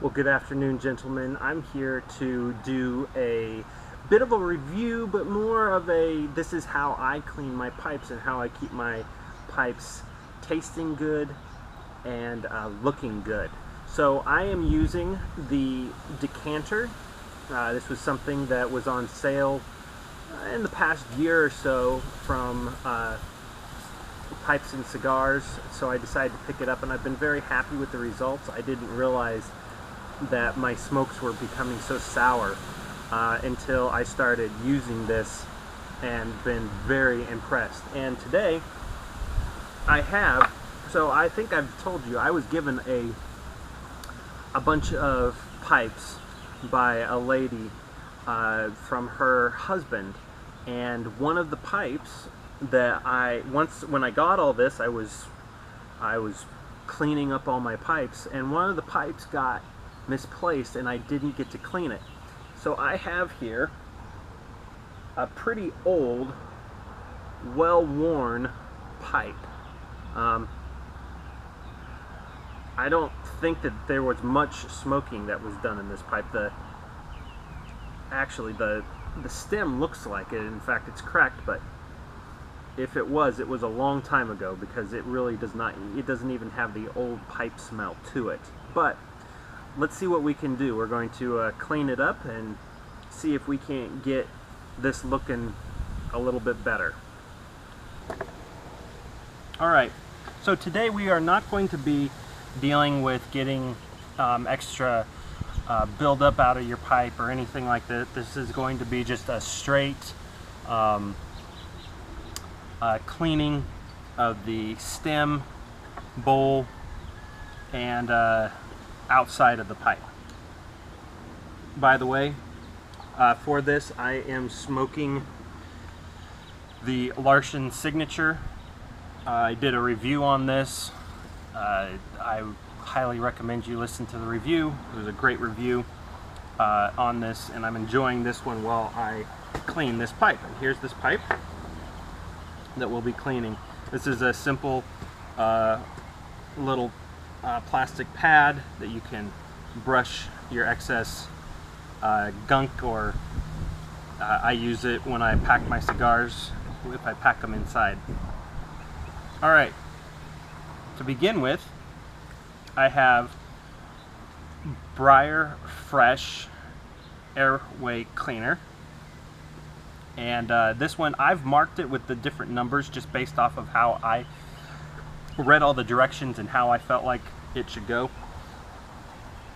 Well, good afternoon, gentlemen. I'm here to do a bit of a review, but more of a this is how I clean my pipes and how I keep my pipes tasting good and looking good. So I am using the decanter. This was something that was on sale in the past year or so from Pipes and Cigars, so I decided to pick it up, and I've been very happy with the results. I didn't realize that my smokes were becoming so sour until I started using this and been very impressed. And today I have, so I think I've told you, I was given a bunch of pipes by a lady from her husband, and one of the pipes that when I got all this, I was cleaning up all my pipes, and one of the pipes got misplaced and I didn't get to clean it. So I have here a pretty old, well-worn pipe. I don't think that there was much smoking that was done in this pipe. Actually the stem looks like it. In fact, it's cracked, but if it was a long time ago, because it really doesn't even have the old pipe smell to it. But let's see what we can do. We're going to clean it up and see if we can't get this looking a little bit better. Alright, so today we are not going to be dealing with getting extra buildup out of your pipe or anything like that. This is going to be just a straight cleaning of the stem, bowl, and outside of the pipe. By the way, for this I am smoking the Larson Signature. I did a review on this. I highly recommend you listen to the review. It was a great review on this, and I'm enjoying this one while I clean this pipe. And here's this pipe that we'll be cleaning. This is a simple little plastic pad that you can brush your excess gunk, or I use it when I pack my cigars, if I pack them inside. Alright, to begin with, I have Briar Fresh Airway Cleaner. And this one, I've marked it with the different numbers just based off of how I read all the directions and how I felt like it should go.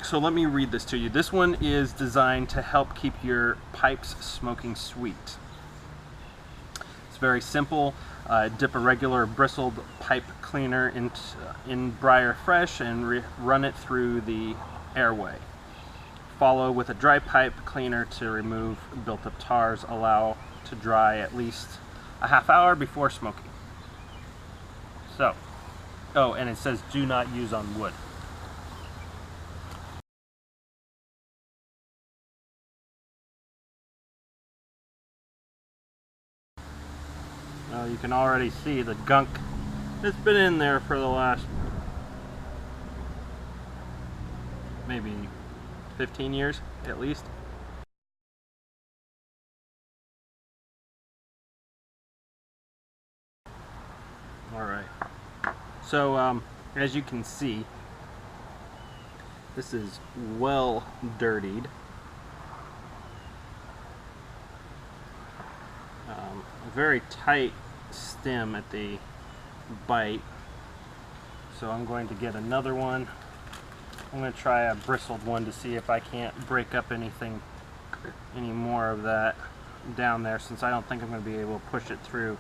So let me read this to you. This one is designed to help keep your pipes smoking sweet. It's very simple. Dip a regular bristled pipe cleaner in Briar Fresh and run it through the airway. Follow with a dry pipe cleaner to remove built-up tars. Allow to dry at least a half hour before smoking. So, oh, and it says do not use on wood. Well, you can already see the gunk that's been in there for the last maybe 15 years at least. Alright, so as you can see, this is well dirtied. A very tight stem at the bite, so I'm going to get another one. I'm going to try a bristled one to see if I can't break up any more of that down there, since I don't think I'm going to be able to push it through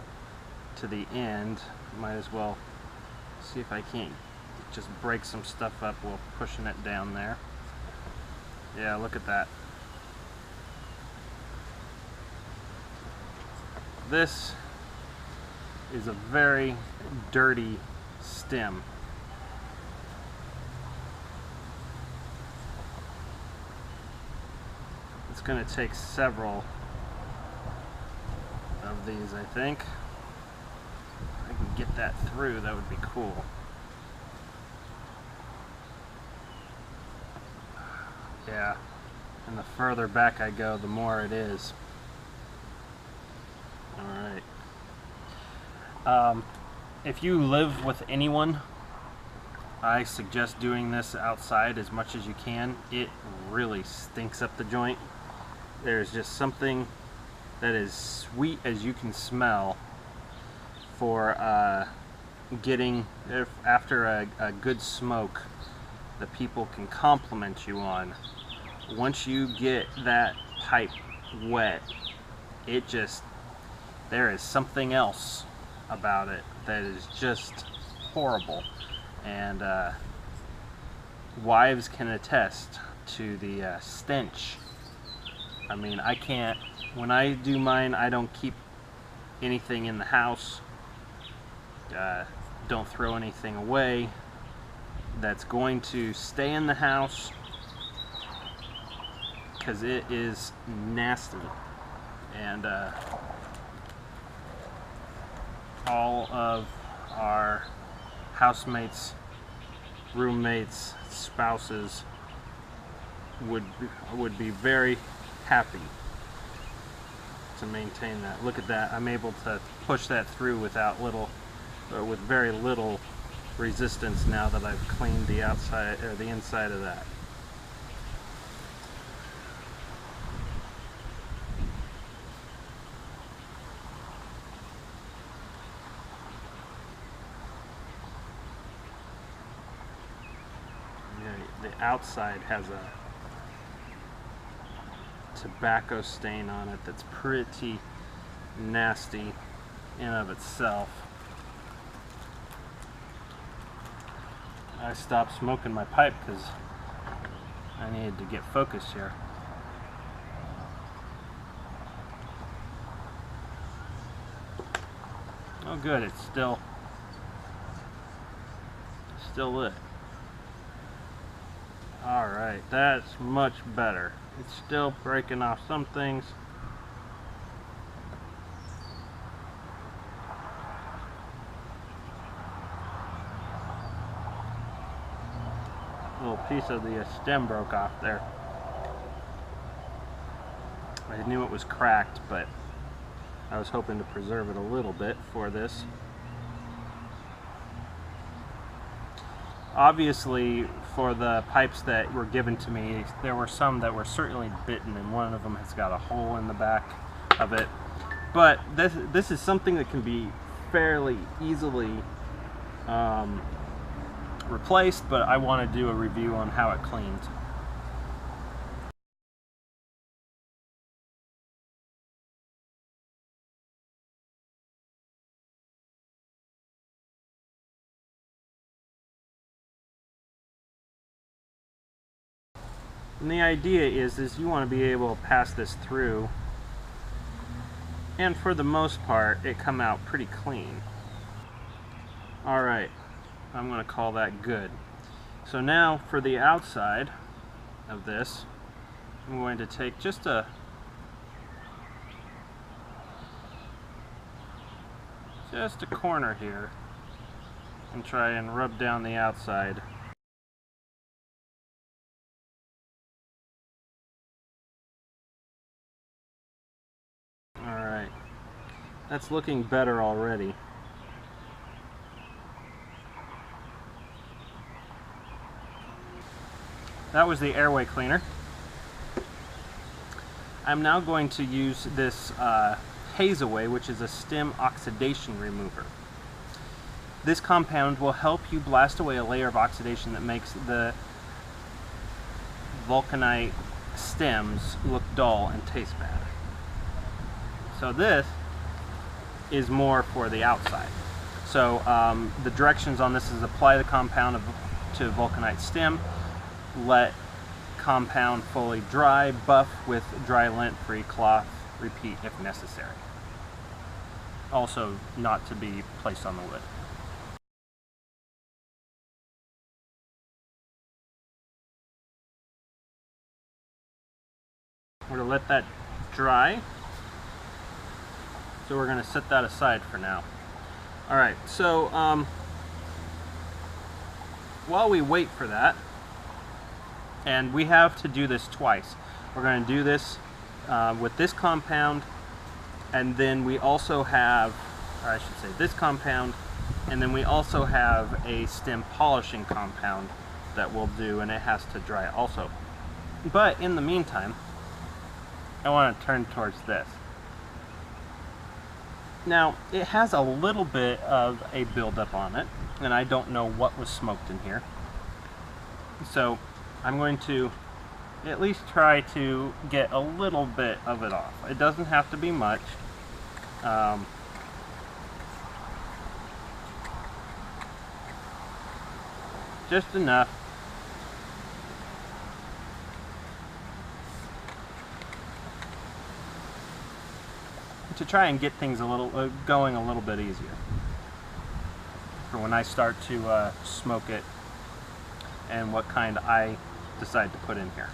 to the end. Might as well see if I can't just break some stuff up while pushing it down there. Yeah, look at that. This is a very dirty stem. It's going to take several of these, I think. If I can get that through, that would be cool. Yeah, and the further back I go, the more it is. Alright. If you live with anyone, I suggest doing this outside as much as you can. It really stinks up the joint. There's just something that is sweet as you can smell for getting, after a good smoke, that people can compliment you on. Once you get that pipe wet, it just, there is something else about it that is just horrible. And wives can attest to the stench. I mean, I can't, when I do mine, I don't keep anything in the house. Don't throw anything away that's going to stay in the house, because it is nasty. And all of our housemates, roommates, spouses would be very happy to maintain that. Look at that. I'm able to push that through with very little resistance now that I've cleaned the outside or the inside of that. The outside has a tobacco stain on it that's pretty nasty in of itself. I stopped smoking my pipe because I needed to get focused here. Oh good, it's still lit. Alright, that's much better. It's still breaking off some things. A little piece of the stem broke off there. I knew it was cracked, but I was hoping to preserve it a little bit for this. Obviously, for the pipes that were given to me, there were some that were certainly bitten, and one of them has got a hole in the back of it. But this is something that can be fairly easily replaced, but I want to do a review on how it cleans. And the idea is you want to be able to pass this through, and for the most part it come out pretty clean. Alright, I'm going to call that good. So now for the outside of this, I'm going to take just a corner here and try and rub down the outside. Alright, that's looking better already. That was the airway cleaner. I'm now going to use this Haze Away, which is a stem oxidation remover. This compound will help you blast away a layer of oxidation that makes the vulcanite stems look dull and taste bad. So this is more for the outside. So the directions on this is apply the compound to vulcanite stem, let compound fully dry, buff with dry lint-free cloth, repeat if necessary. Also not to be placed on the wood. We're going to let that dry. So we're going to set that aside for now. Alright, so while we wait for that, And we have to do this twice. We're going to do this with this compound, and then we also have, or I should say this compound, and then we also have a stem polishing compound that we'll do, and it has to dry also. But in the meantime, I want to turn towards this. Now, it has a little bit of a buildup on it, and I don't know what was smoked in here. So I'm going to at least try to get a little bit of it off. It doesn't have to be much. Just enough. To try and get things a little going a little bit easier for when I start to smoke it and what kind I decide to put in here.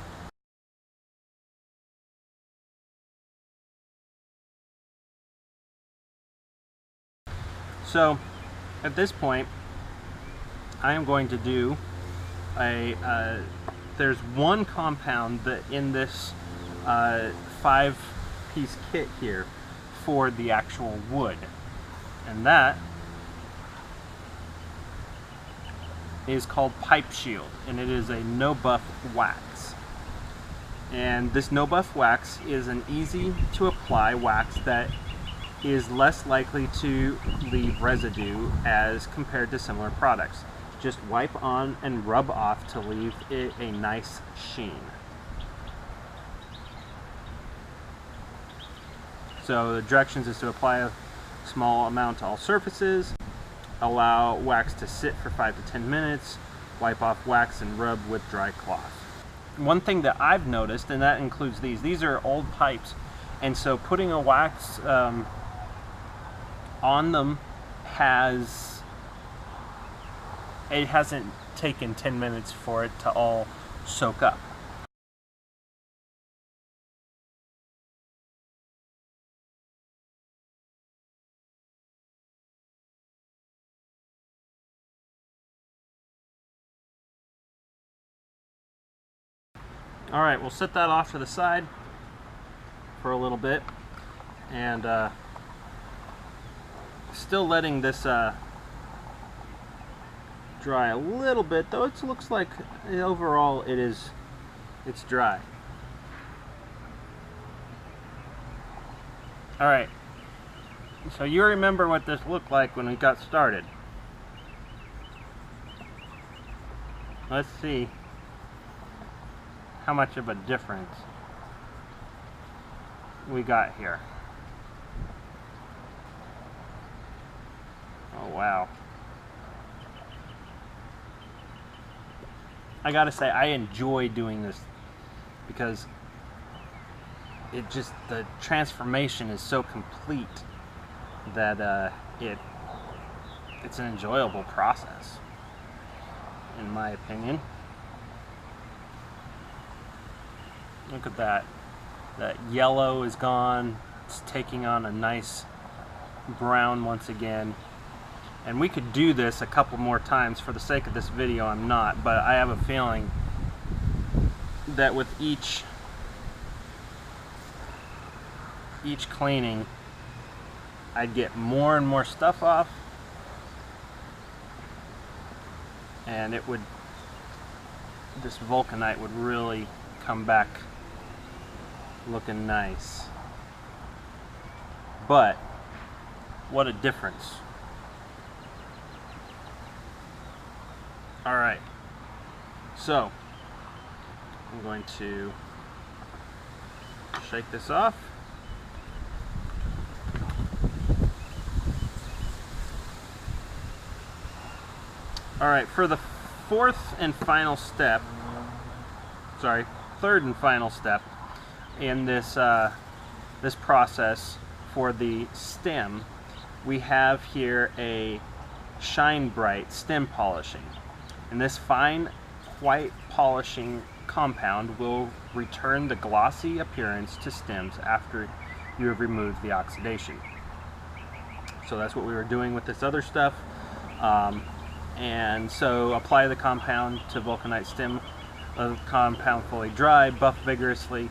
So at this point I am going to do there's one compound that in this 5-piece kit here for the actual wood, and that is called Pipe Shield, and it is a no buff wax. And this no buff wax is an easy to apply wax that is less likely to leave residue as compared to similar products. Just wipe on and rub off to leave it a nice sheen. So the directions is to apply a small amount to all surfaces, allow wax to sit for 5 to 10 minutes, wipe off wax and rub with dry cloth. One thing that I've noticed, and that includes these are old pipes, and so putting a wax on them hasn't taken 10 minutes for it to all soak up. Alright, we'll set that off to the side for a little bit, and still letting this dry a little bit, though it looks like overall it's dry. Alright, so you remember what this looked like when we got started. Let's see how much of a difference we got here. Oh wow. I gotta say, I enjoy doing this because the transformation is so complete that it's an enjoyable process, in my opinion. Look at that. That yellow is gone. It's taking on a nice brown once again. And we could do this a couple more times. For the sake of this video, I'm not. But I have a feeling that with each cleaning, I'd get more and more stuff off. And this vulcanite would really come back looking nice. But what a difference. Alright, so I'm going to shake this off. Alright, for the third and final step in this this process for the stem, we have here a Shine Bright stem polishing, and this fine white polishing compound will return the glossy appearance to stems after you have removed the oxidation. So that's what we were doing with this other stuff, and so apply the compound to vulcanite stem Let the compound fully dry. Buff vigorously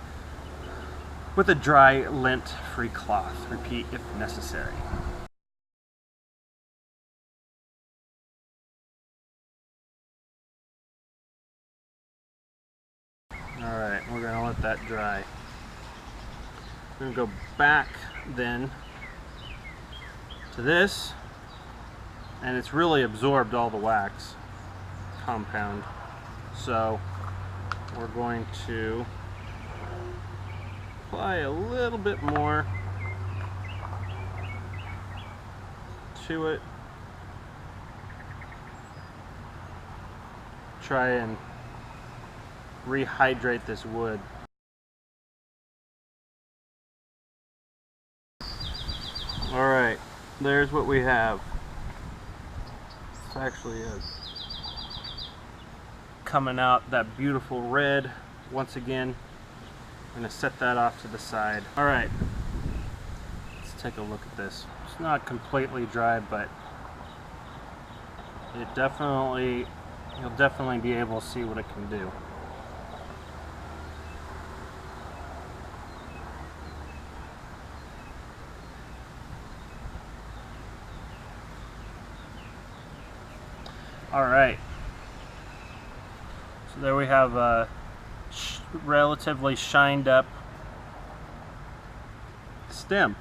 with a dry, lint-free cloth. Repeat if necessary. Alright, we're going to let that dry. We're going to go back then to this, and it's really absorbed all the wax compound. So we're going to apply a little bit more to it. Try and rehydrate this wood. Alright, there's what we have. It's actually coming out that beautiful red. Once again, I'm going to set that off to the side. Alright, let's take a look at this. It's not completely dry, but it definitely, you'll definitely be able to see what it can do. Alright, so there we have a relatively shined up stem,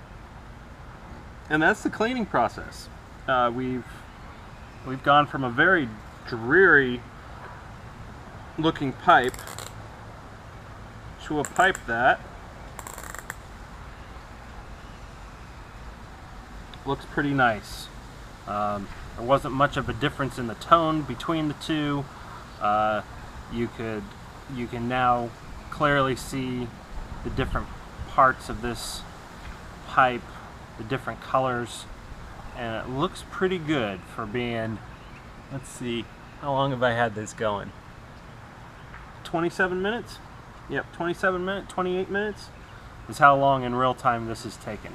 and that's the cleaning process. We've gone from a very dreary looking pipe to a pipe that looks pretty nice. There wasn't much of a difference in the tone between the two. You can now clearly see the different parts of this pipe, the different colors, and it looks pretty good for being, let's see, how long have I had this going? 27 minutes? Yep, 27 minutes, 28 minutes is how long in real time this is taken.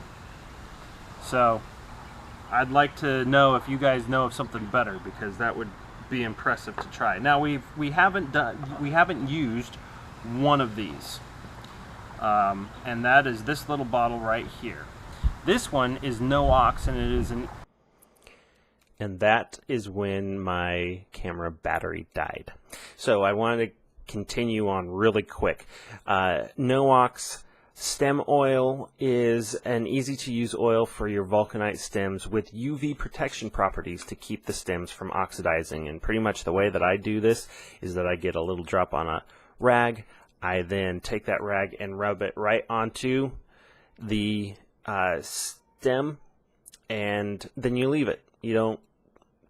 So I'd like to know if you guys know of something better, because that would be impressive to try. Now we haven't used one of these, and that is this little bottle right here. This one is no ox, and it is an. And that is when my camera battery died. So I wanted to continue on really quick. No ox. Stem oil is an easy-to-use oil for your vulcanite stems with UV protection properties to keep the stems from oxidizing. And pretty much the way that I do this is that I get a little drop on a rag. I then take that rag and rub it right onto the stem, and then you leave it. You don't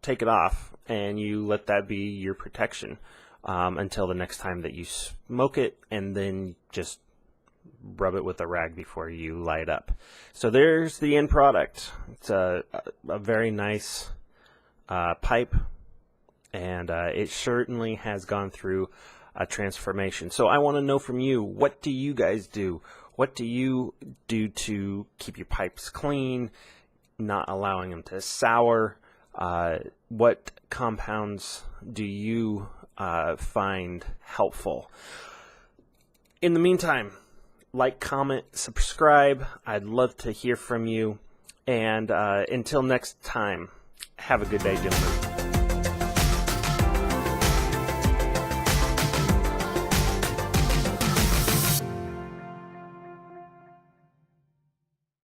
take it off, and you let that be your protection until the next time that you smoke it, and then just rub it with a rag before you light up. So there's the end product. It's a very nice pipe, and it certainly has gone through a transformation. So I want to know from you, what do you guys do? What do you do to keep your pipes clean, not allowing them to sour? What compounds do you find helpful? In the meantime, like, comment, subscribe. I'd love to hear from you. And until next time, have a good day, gentlemen.